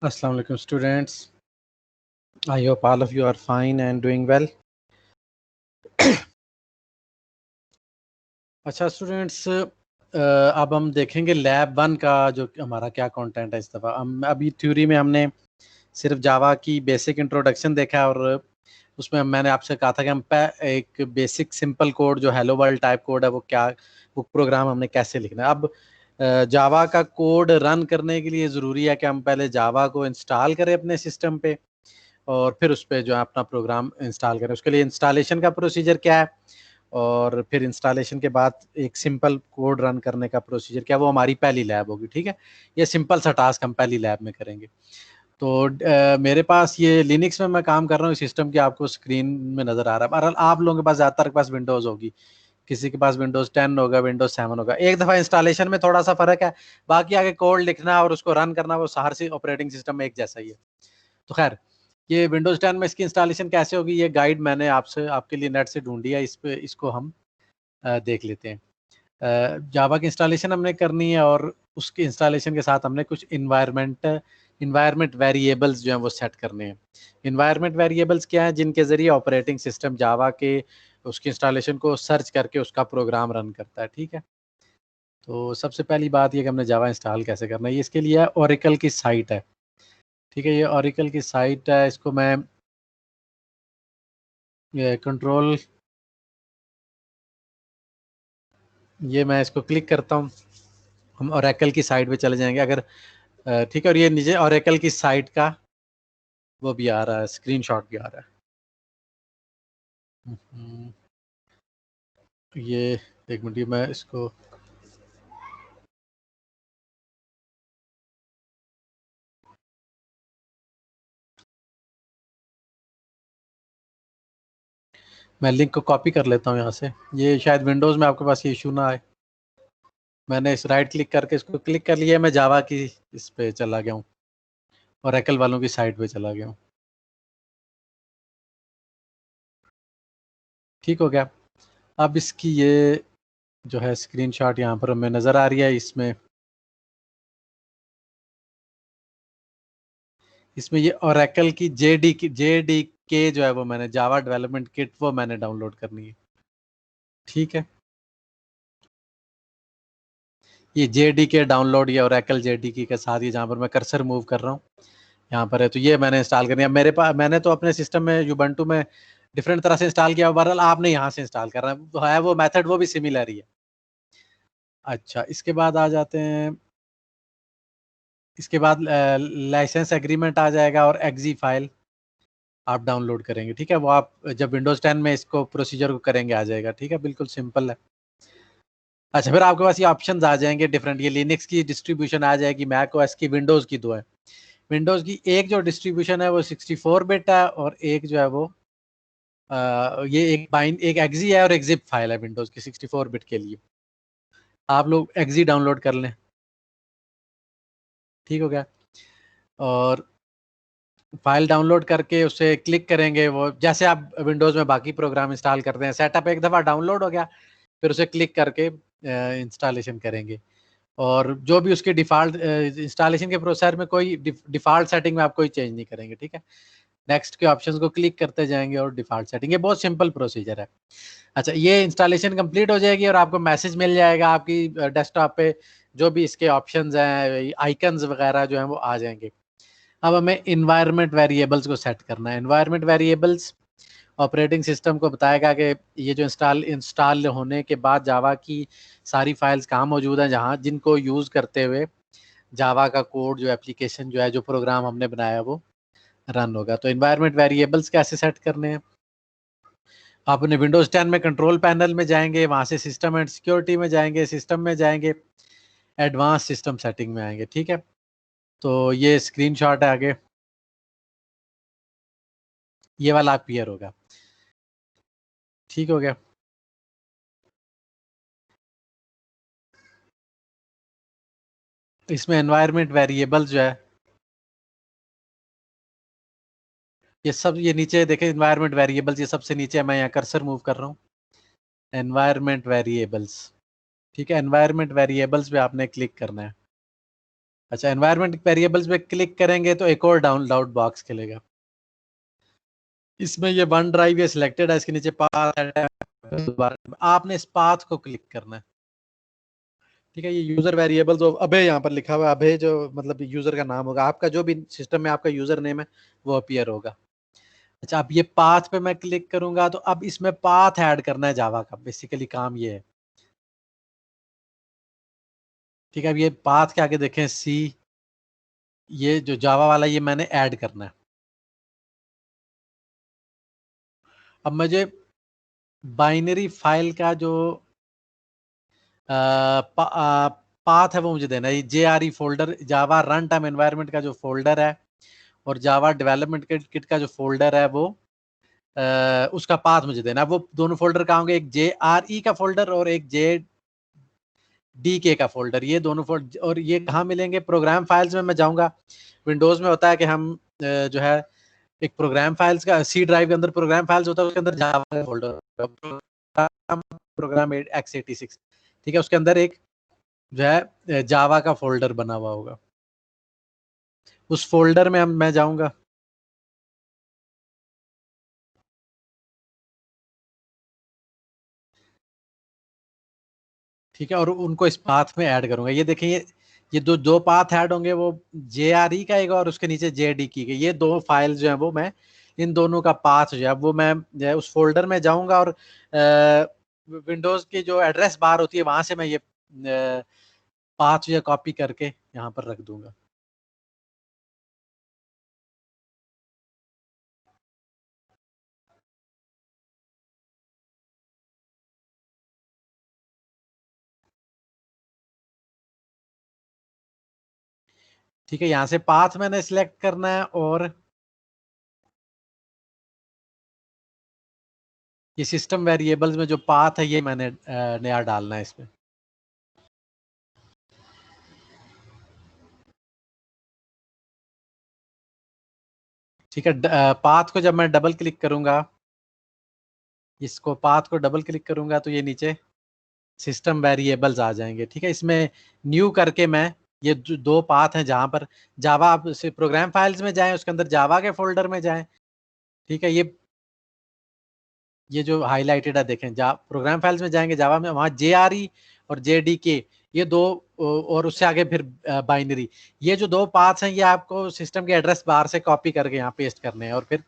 Assalamu alaikum students. I hope all of you are fine and doing well. अच्छा students, अब हम देखेंगे lab 1 का जो हमारा क्या कंटेंट है इस दफ़ा। हम अभी थ्योरी में हमने सिर्फ जावा की बेसिक इंट्रोडक्शन देखा है और उसमें मैंने आपसे कहा था कि हम एक बेसिक सिंपल कोड जो हेलो वर्ल्ड टाइप कोड है वो प्रोग्राम हमने कैसे लिखना है। अब जावा का कोड रन करने के लिए ज़रूरी है कि हम पहले जावा को इंस्टॉल करें अपने सिस्टम पे और फिर उस पे जो है अपना प्रोग्राम इंस्टॉल करें। उसके लिए इंस्टॉलेशन का प्रोसीजर क्या है और फिर इंस्टॉलेशन के बाद एक सिंपल कोड रन करने का प्रोसीजर क्या है, वो हमारी पहली लैब होगी। ठीक है, ये सिंपल सा टास्क हम पहली लैब में करेंगे। तो मेरे पास ये लिनक्स में मैं काम कर रहा हूँ, सिस्टम की आपको स्क्रीन में नजर आ रहा है। बहरहाल आप लोगों के पास ज़्यादातर के पास विंडोज़ होगी, किसी के पास विंडोज़ 10 होगा, विंडोज़ 7 होगा। एक दफ़ा इंस्टॉलेशन में थोड़ा सा फ़र्क है, बाकी आगे कोड लिखना और उसको रन करना वो हर सी ऑपरेटिंग सिस्टम में एक जैसा ही है। तो खैर, ये विंडोज़ 10 में इसकी इंस्टॉलेशन कैसे होगी, ये गाइड मैंने आपके लिए नेट से ढूंढी है। इसको हम देख लेते हैं। जावा की इंस्टॉलेशन हमने करनी है और उसके इंस्टॉलेशन के साथ हमने कुछ इन्वायरमेंट वेरिएबल्स जो हैं वो सेट करने हैं। इन्वायरमेंट वेरिएबल्स क्या हैं, जिनके ज़रिए ऑपरेटिंग सिस्टम जावा के उसकी इंस्टॉलेशन को सर्च करके उसका प्रोग्राम रन करता है। ठीक है, तो सबसे पहली बात ये कि हमने जावा इंस्टॉल कैसे करना है। ये इसके लिए ओरेकल की साइट है। ठीक है, ये ओरेकल की साइट है। इसको मैं कंट्रोल, ये मैं इसको क्लिक करता हूँ, हम ओरेकल की साइट पे चले जाएंगे। अगर ठीक है, और ये नीचे ओरेकल की साइट का वो भी आ रहा है, स्क्रीनशॉट भी आ रहा है। ये एक मिनट, ये मैं इसको मैं लिंक को कॉपी कर लेता हूँ यहाँ से। ये शायद विंडोज़ में आपके पास ये इशू ना आए। मैंने इस राइट क्लिक करके इसको क्लिक कर लिया, मैं जावा की इस पे चला गया हूँ, ओरेकल वालों की साइट पे चला गया हूँ। ठीक हो गया। अब इसकी ये जो है स्क्रीनशॉट यहाँ पर हमें नज़र आ रही है। इसमें ये ओरेकल की जेडीके जो है वो मैंने जावा डेवलपमेंट किट वो मैंने डाउनलोड करनी है। ठीक है, ये जेडीके डाउनलोड या ओरेकल जेडीके के साथ ही जहाँ पर मैं कर्सर मूव कर रहा हूँ यहाँ पर है, तो ये मैंने इंस्टॉल करनी है। मेरे पास, मैंने तो अपने सिस्टम में यूबंटू में डिफरेंट तरह से इंस्टॉल किया, बहरहाल आपने यहाँ से इंस्टॉल करना है वो मेथड वो भी सिमिलर ही है। अच्छा, इसके बाद आ जाते हैं, इसके बाद लाइसेंस एग्रीमेंट आ जाएगा और एक्जी फाइल आप डाउनलोड करेंगे। ठीक है, वो आप जब विंडोज 10 में इसको प्रोसीजर को करेंगे आ जाएगा। ठीक है, बिल्कुल सिंपल है। अच्छा, फिर आपके पास ये ऑप्शंस आ जाएंगे डिफरेंट। ये लिनक्स की डिस्ट्रीब्यूशन आ जाएगी, मैक ओएस की, विंडोज की दो है। विंडोज की एक जो डिस्ट्रीब्यूशन है वो 64 बिट है और एक जो है वो ये एक एक्जी है और एक जिप फाइल है विंडोज की 64 बिट के लिए। आप लोग एक्जी डाउनलोड कर लें। ठीक हो गया, और फाइल डाउनलोड करके उसे क्लिक करेंगे, वो जैसे आप विंडोज में बाकी प्रोग्राम इंस्टॉल करते हैं। सेटअप एक दफ़ा डाउनलोड हो गया, फिर उसे क्लिक करके इंस्टॉलेशन करेंगे और जो भी उसके डिफ़ॉल्ट इंस्टॉलेशन के प्रोसेसर में कोई डिफ़ॉल्ट सेटिंग में आप कोई चेंज नहीं करेंगे। ठीक है, नेक्स्ट के ऑप्शंस को क्लिक करते जाएंगे और डिफ़ॉल्ट सेटिंग, ये बहुत सिंपल प्रोसीजर है। अच्छा, ये इंस्टॉलेशन कंप्लीट हो जाएगी और आपको मैसेज मिल जाएगा आपकी डेस्कटॉप पे, जो भी इसके ऑप्शंस हैं, आइकन्स वगैरह जो हैं वो आ जाएंगे। अब हमें इन्वायरमेंट वेरिएबल्स को सेट करना है। इन्वायरमेंट वेरिएबल्स ऑपरेटिंग सिस्टम को बताएगा कि ये जो इंस्टॉल होने के बाद जावा की सारी फाइल्स कहाँ मौजूद हैं, जहाँ जिनको यूज़ करते हुए जावा का कोड जो एप्लीकेशन जो है, जो प्रोग्राम हमने बनाया वो रन होगा। तो इन्वायरमेंट वेरिएबल्स कैसे सेट करने हैं, आप अपने विंडोज 10 में कंट्रोल पैनल में जाएंगे, वहां से सिस्टम एंड सिक्योरिटी में जाएंगे, सिस्टम में जाएंगे, एडवांस सिस्टम सेटिंग में आएंगे। ठीक है, तो ये स्क्रीनशॉट है आगे, ये वाला आप क्लियर होगा। ठीक हो गया। इसमें एनवायरनमेंट वेरिएबल जो है, ये सब, ये नीचे देखें एनवायरनमेंट वेरिएबल्स, ये सबसे नीचे है, मैं यहाँ कर्सर मूव कर रहा हूँ, एनवायरनमेंट वेरिएबल्स। ठीक है, एनवायरनमेंट वेरिएबल्स पे आपने क्लिक करना है। अच्छा, एनवायरनमेंट वेरिएबल्स पे क्लिक करेंगे तो एक और डाउनलोड बॉक्स खुलेगा। इसमें ये वन ड्राइव ये सिलेक्टेड है, इसके नीचे पाथ है, आपने इस पाथ को क्लिक करना है। ठीक है, ये यूजर वेरिएबल जो अभय यहाँ पर लिखा हुआ है, अभय जो मतलब यूजर का नाम होगा, आपका जो भी सिस्टम में आपका यूजर नेम है वो अपीयर होगा। अच्छा, अब ये पाथ पे मैं क्लिक करूंगा तो अब इसमें पाथ ऐड करना है जावा का, बेसिकली काम ये है। ठीक है, अब ये पाथ के आगे देखें सी, ये जो जावा वाला ये मैंने ऐड करना है। अब मुझे बाइनरी फाइल का जो पाथ है वो मुझे देना है। जे आर ई फोल्डर, जावा रन टाइम एनवायरनमेंट का जो फोल्डर है और जावा डेवलपमेंट किट का जो फोल्डर है वो उसका पाथ मुझे देना है। वो दोनों फोल्डर कहाँ होंगे, एक जे आर ई का फोल्डर और एक जे डी के का फोल्डर, ये दोनों फोल्डर। और ये कहाँ मिलेंगे, प्रोग्राम फाइल्स में मैं जाऊंगा। विंडोज में होता है कि हम जो है एक प्रोग्राम फाइल्स का सी ड्राइव के अंदर प्रोग्राम फाइल्स होता है, उसके अंदर जावा का फोल्डर, प्रोग्राम x86, ठीक है, उसके अंदर एक जो है जावा का फोल्डर बना हुआ होगा। उस फोल्डर में मैं जाऊंगा। ठीक है, और उनको इस पाथ में ऐड करूंगा। ये देखें, ये दो दो पाथ ऐड होंगे, वो जे आर ई का आएगा और उसके नीचे जे डी की, ये दो फाइल जो है वो मैं इन दोनों का पाथ जो है वो मैं जो है उस फोल्डर में जाऊंगा और विंडोज की जो एड्रेस बार होती है वहां से मैं ये पाथ जो है कॉपी करके यहाँ पर रख दूंगा। ठीक है, यहाँ से पाथ मैंने सिलेक्ट करना है और ये सिस्टम वेरिएबल्स में जो पाथ है ये मैंने नया डालना है इसमें। ठीक है, पाथ को जब मैं डबल क्लिक करूंगा, इसको पाथ को डबल क्लिक करूंगा तो ये नीचे सिस्टम वेरिएबल्स आ जाएंगे। ठीक है, इसमें न्यू करके मैं ये जो दो पाथ हैं जहां पर जावा, आप प्रोग्राम फाइल्स में जाएं, उसके अंदर जावा के फोल्डर में जाएं। ठीक है, ये जो हाईलाइटेड है देखें, प्रोग्राम फाइल्स में जाएंगे जावा में, वहां जे आर ई और जे डी के, ये दो, और उससे आगे फिर बाइनरी, ये जो दो पाथ्स हैं ये आपको सिस्टम के एड्रेस बार से कॉपी करके यहाँ पेस्ट करने हैं और फिर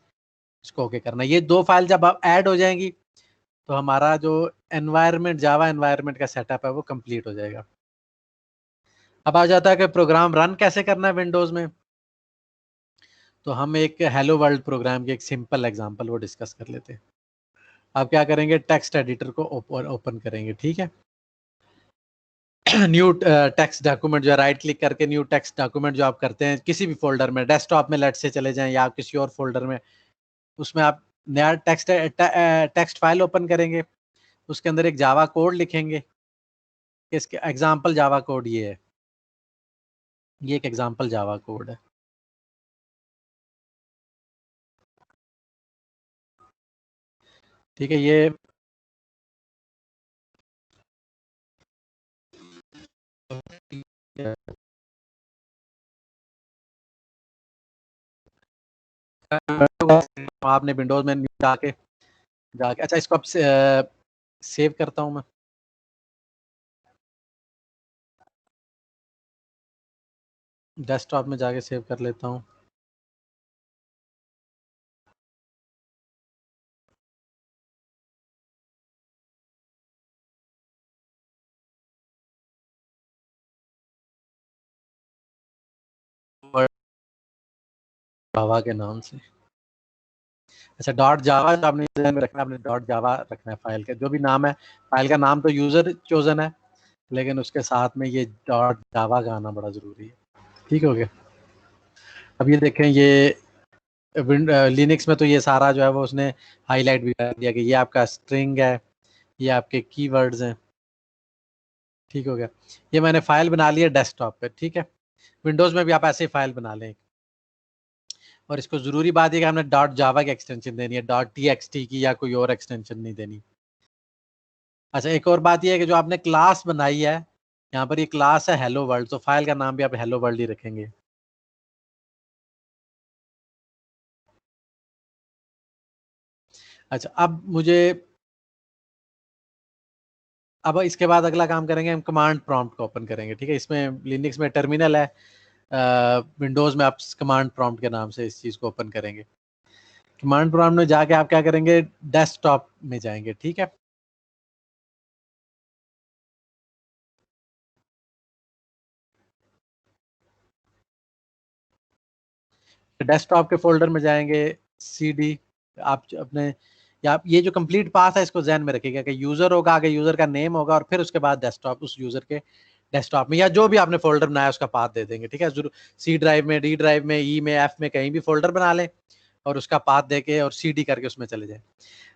इसको ओके करना है। ये दो फाइल जब अब ऐड हो जाएंगी तो हमारा जो एनवायरनमेंट, जावा एनवायरनमेंट का सेटअप है वो कंप्लीट हो जाएगा। अब आ जाता है कि प्रोग्राम रन कैसे करना है विंडोज में। तो हम एक हेलो वर्ल्ड प्रोग्राम के एक सिंपल एग्जांपल वो डिस्कस कर लेते हैं। आप क्या करेंगे, टेक्स्ट एडिटर को ओपन करेंगे। ठीक है, न्यू टेक्स्ट डॉक्यूमेंट जो है, राइट क्लिक करके न्यू टेक्स्ट डॉक्यूमेंट जो आप करते हैं किसी भी फोल्डर में, डेस्कटॉप में लेट से चले जाएं या किसी और फोल्डर में, उसमें आप नया टेक्स्ट फाइल ओपन करेंगे, उसके अंदर एक जावा कोड लिखेंगे। इसके एग्जांपल जावा कोड ये है, ये एक एग्जांपल जावा कोड है। ठीक है, ये आपने विंडोज में जाके जाके अच्छा, इसको अब सेव करता हूं मैं। डेस्कटॉप में जाके सेव कर लेता हूँ। जावा के नाम से। अच्छा, डॉट जावा जो आपने ध्यान में रखना है, आपने डॉट जावा रखना है फाइल का, जो भी नाम है फाइल का नाम तो यूजर चोजन है, लेकिन उसके साथ में ये डॉट जावा का आना बड़ा जरूरी है। ठीक हो गया। अब ये देखें, ये लिनक्स में तो ये सारा जो है वो उसने हाईलाइट भी कर दिया कि ये आपका स्ट्रिंग है, ये आपके कीवर्ड्स हैं। ठीक हो गया, ये मैंने फाइल बना ली है डेस्कटॉप पे। ठीक है, विंडोज में भी आप ऐसे ही फाइल बना लें। और इसको जरूरी बात है कि हमने डॉट जावा की एक्सटेंशन देनी है, डॉट टी एक्स टी की या कोई और एक्सटेंशन नहीं देनी। अच्छा, एक और बात यह है कि जो आपने क्लास बनाई है यहाँ पर ये क्लास है हेलो वर्ल्ड, तो फाइल का नाम भी आप हेलो वर्ल्ड ही रखेंगे। अच्छा, अब इसके बाद अगला काम करेंगे, हम कमांड प्रॉम्प्ट को ओपन करेंगे। ठीक है, इसमें लिनक्स में टर्मिनल है, विंडोज में आप कमांड प्रॉम्प्ट के नाम से इस चीज को ओपन करेंगे। कमांड प्रॉम्प्ट में जाके आप क्या करेंगे, डेस्कटॉप में जाएंगे। ठीक है, डेस्कटॉप के फोल्डर में जाएंगे, सीडी, आप अपने, या आप ये जो कंप्लीट पाथ है इसको ध्यान में रखिएगा कि यूजर होगा, आगे यूजर का नेम होगा और फिर उसके बाद डेस्कटॉप, उस यूजर के डेस्कटॉप में या जो भी आपने फोल्डर बनाया उसका पाथ दे देंगे। ठीक है, सी ड्राइव में, डी ड्राइव में, ई में, एफ में, कहीं भी फोल्डर बना लें और उसका पाथ देके और सीडी करके उसमें चले जाए।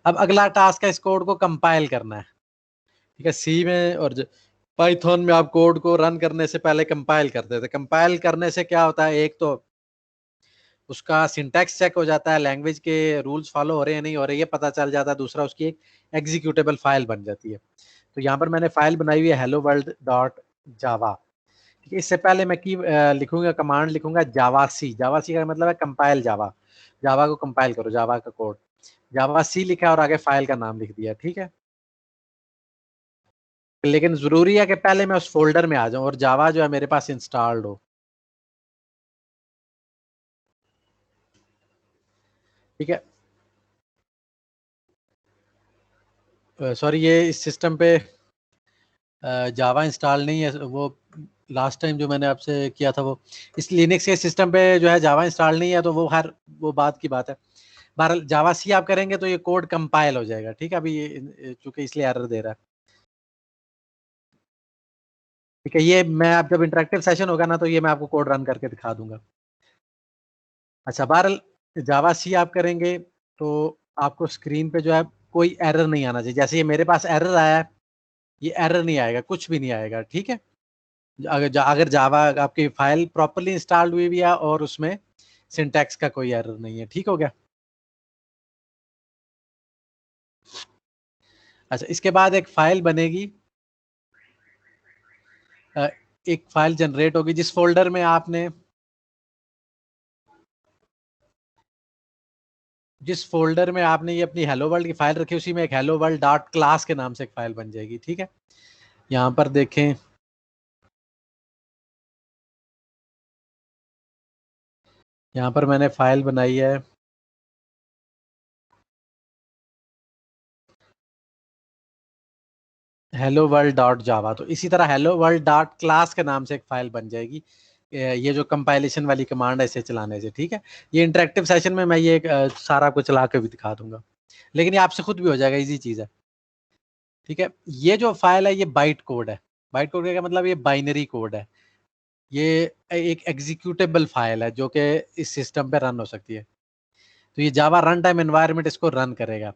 अब अगला टास्क है इस कोड को कंपाइल करना है। ठीक है, सी में और पाइथन में आप कोड को रन करने से पहले कंपाइल करते थे। कंपाइल करने से क्या होता है, एक तो उसका सिंटैक्स चेक हो जाता है, लैंग्वेज के रूल्स फॉलो हो रहे हैं नहीं हो रहे ये पता चल जाता है। दूसरा, उसकी एक एग्जीक्यूटेबल फाइल बन जाती है। तो यहाँ पर मैंने फाइल बनाई हुई है हेलो वर्ल्ड डॉट जावा। ठीक है, इससे पहले मैं की लिखूंगा, कमांड लिखूंगा जावा सी। जावा सी का मतलब है कंपाइल जावा, जावा को कंपाइल करो, जावा का कोड। जावा सी लिखा और आगे फाइल का नाम लिख दिया। ठीक है, लेकिन जरूरी है कि पहले मैं उस फोल्डर में आ जाऊं और जावा जो है मेरे पास इंस्टॉल्ड हो। ठीक है, सॉरी, ये इस सिस्टम पे जावा इंस्टॉल नहीं है। वो लास्ट टाइम जो मैंने आपसे किया था वो इस लिनक्स के सिस्टम पे जो है जावा इंस्टॉल नहीं है, तो वो हर वो बात की बात है। बहरहाल जावा सी आप करेंगे तो ये कोड कंपाइल हो जाएगा। ठीक है, अभी ये चूंकि इसलिए एरर दे रहा है। ठीक है, ये मैं आप जब इंटरेक्टिव सेशन होगा ना तो ये मैं आपको कोड रन करके दिखा दूंगा। अच्छा, बहरहाल जावा सी आप करेंगे तो आपको स्क्रीन पे जो है कोई एरर नहीं आना चाहिए। जैसे ये मेरे पास एरर आया है, ये एरर नहीं आएगा, कुछ भी नहीं आएगा। ठीक है, अगर जावा आपकी फाइल प्रॉपरली इंस्टॉल्ड हुई भी है और उसमें सिंटैक्स का कोई एरर नहीं है। ठीक हो गया। अच्छा, इसके बाद एक फाइल बनेगी, अ, एक फाइल जनरेट होगी जिस फोल्डर में आपने ये अपनी हेलो वर्ल्ड की फाइल रखी उसी में एक हेलो वर्ल्ड डॉट क्लास के नाम से एक फाइल बन जाएगी। ठीक है, यहाँ पर देखें, यहाँ पर मैंने फाइल बनाई है हेलो वर्ल्ड डॉट जावा। तो इसी तरह हेलो वर्ल्ड डॉट क्लास के नाम से एक फाइल बन जाएगी, ये जो कंपाइलेशन वाली कमांड है इसे चलाने से। ठीक है, ये इंटरेक्टिव सेशन में मैं ये सारा कुछ चला के भी दिखा दूंगा, लेकिन ये आपसे खुद भी हो जाएगा, इजी चीज है। ठीक है, ये जो फाइल है ये बाइट कोड है। बाइट कोड का मतलब ये बाइनरी कोड है। ये एक एग्जीक्यूटेबल फाइल है जो कि इस सिस्टम पे रन हो सकती है। तो ये जावा रन टाइम एनवायरनमेंट इसको रन करेगा।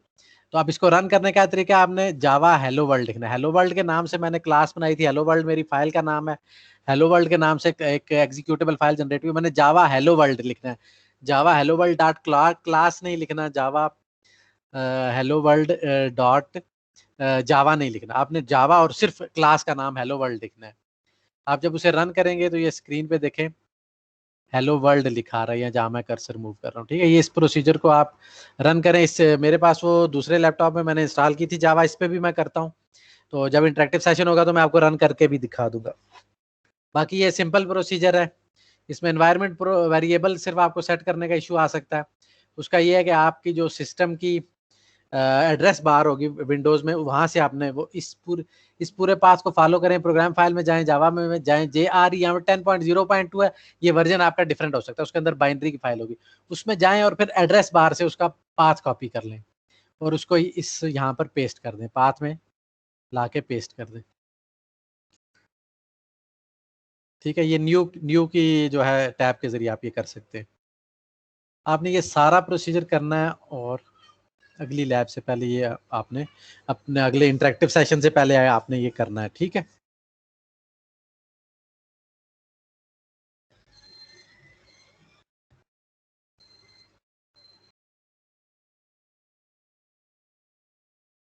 तो आप इसको रन करने का तरीका, आपने जावा हेलो वर्ल्ड लिखना है। हेलो वर्ल्ड के नाम से मैंने क्लास बनाई थी, हेलो वर्ल्ड मेरी फाइल का नाम है। हेलो वर्ल्ड के नाम से एक एग्जीक्यूटेबल फाइल जनरेट हुई, मैंने जावा हेलो वर्ल्ड लिखना है। जावा हेलो वर्ल्ड डॉट क्लास नहीं लिखना, जावा हेलो वर्ल्ड डॉट जावा नहीं लिखना, आपने जावा और सिर्फ क्लास का नाम हेलो वर्ल्ड लिखना है। आप जब उसे रन करेंगे तो ये स्क्रीन पे देखें हेलो वर्ल्ड लिखा रहा है, या जहाँ मैं कर्सर मूव कर रहा हूँ। ठीक है, ये इस प्रोसीजर को आप रन करें। इससे मेरे पास वो दूसरे लैपटॉप में मैंने इंस्टॉल की थी जावा, इस पे भी मैं करता हूँ। तो जब इंटरेक्टिव सेशन होगा तो मैं आपको रन करके भी दिखा दूंगा। बाकी ये सिंपल प्रोसीजर है। इसमें एनवायरनमेंट वेरिएबल सिर्फ आपको सेट करने का इशू आ सकता है। उसका ये है कि आपकी जो सिस्टम की एड्रेस बार होगी विंडोज में, वहां से आपने वो इस पूरे पाथ को फॉलो करें। प्रोग्राम फाइल में जाएं, जावा में जाएं, JR यहाँ 10.0.2 है, ये वर्जन आपका डिफरेंट हो सकता है, उसके अंदर बाइनरी की फाइल होगी। उसमें जाएं और फिर एड्रेस बार से उसका पाथ कॉपी कर लें और उसको इस यहाँ पर पेस्ट कर दें, पाथ में लाके पेस्ट कर दें। ठीक है, ये न्यू की जो है टैब के जरिए आप ये कर सकते हैं। आपने ये सारा प्रोसीजर करना है और अगली लैब से पहले ये आपने अपने अगले इंटरेक्टिव सेशन से पहले आपने ये करना है। ठीक है।